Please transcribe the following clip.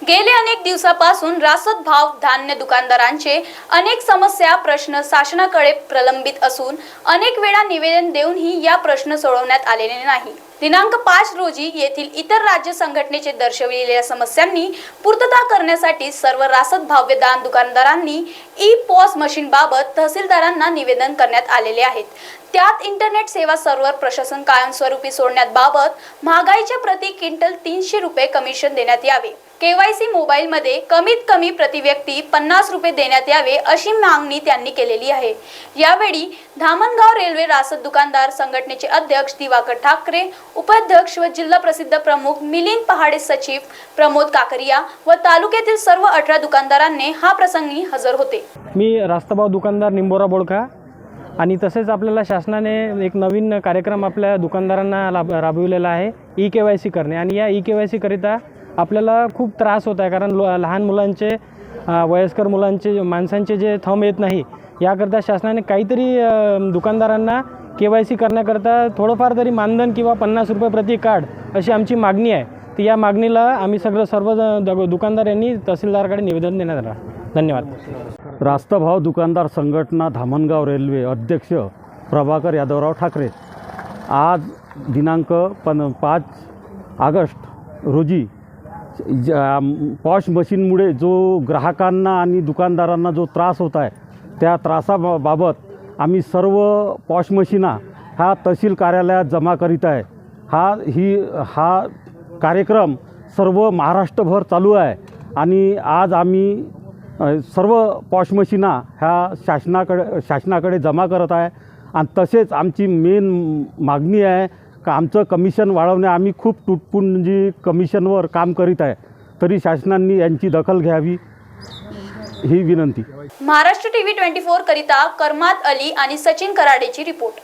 गेले अनेक दिवसापासून रासत भाव धान्य दुकानदारांचे अनेक समस्या प्रश्न शासनाकडे प्रलंबित असून अनेक वेळा निवेदन देऊनही या प्रश्न सोडवण्यात आलेले नाही। दिनांक 5 रोजी येथील इतर राज्य संघटनेचे दर्शविलेल्या समस्यांनी पूर्तता करण्यासाठी सर्व रासत भाव दान दुकानदारांनी ई-पॉस मशीन बाबत तहसीलदारांना निवेदन करण्यात आलेले आहेत। त्यात इंटरनेट सेवा सर्व्हर प्रशासन कायमस्वरूपी सोडण्यात बाबत महागाईच्या प्रति क्विंटल 300 रुपये कमिशन देण्यात यावे। केवायसी मोबाईल मध्ये कमीत कमी प्रति व्यक्ती 50 रुपये देण्यात यावे अशी मागणी त्यांनी केलेली आहे। यावेळी धामणगाव रेल्वे रासत दुकानदार संघटनेचे अध्यक्ष दिवाकर ठाकरे, उपाध्यक्ष व जिल्हा प्रसिद्ध प्रमुख मिलिंद पहाडे, सचिव प्रमोद काकरिया व तालुक्यातील सर्व 18 दुकानदारांनी हा प्रसंगी हजर होते। मी रास्तभाव दुकानदार निंबोरा बोडखा आणि तसेच आपल्याला शासनाने एक नवीन कार्यक्रम आपल्या दुकानदारांना राबविलेला आहे ई-केवायसी करणे। आणि या ई-केवायसी करिता आपल्याला खूप त्रास होत आहे, कारण लहान मुलांचे वयस्कर मुलांचे माणसांचे जे थंब येत नाही, याकरता शासनाने काहीतरी दुकानदारांना केवायसी करण्याकरता थोडंफार तरी मानधन किंवा 50 रुपये प्रति कार्ड अशी आमची मागणी आहे। तर या मागणीला आम्ही सर्व दुकानदार यांनी तहसीलदाराकडे निवेदन देण्यात आलं। धन्यवाद। रास्तभाव दुकानदार संघटना धामणगाव रेल्वे अध्यक्ष प्रभाकर यादवराव ठाकरे। आज दिनांक 5 ऑगस्ट रोजी पॉश मशीनमुळे जो ग्राहकांना आणि दुकानदारांना जो त्रास होत आहे, त्या त्रासाबाबत आम्ही सर्व पॉश मशीना ह्या तहसील कार्यालयात जमा करीत आहे। हा कार्यक्रम सर्व महाराष्ट्रभर चालू आहे आणि आज आम्ही सर्व पॉश मशीना ह्या शासनाकडे जमा करत आहे। आणि तसेच आमची मेन मागणी आहे का आमचं कमिशन वाढवणे। आम्ही खूप तुटपुंजी कमिशनवर काम करीत आहे, तरी शासनाने यांची दखल घ्यावी ही विनंती। महाराष्ट्र टीव्ही 24 करिता करमात अली आणि सचिन कराडेची रिपोर्ट।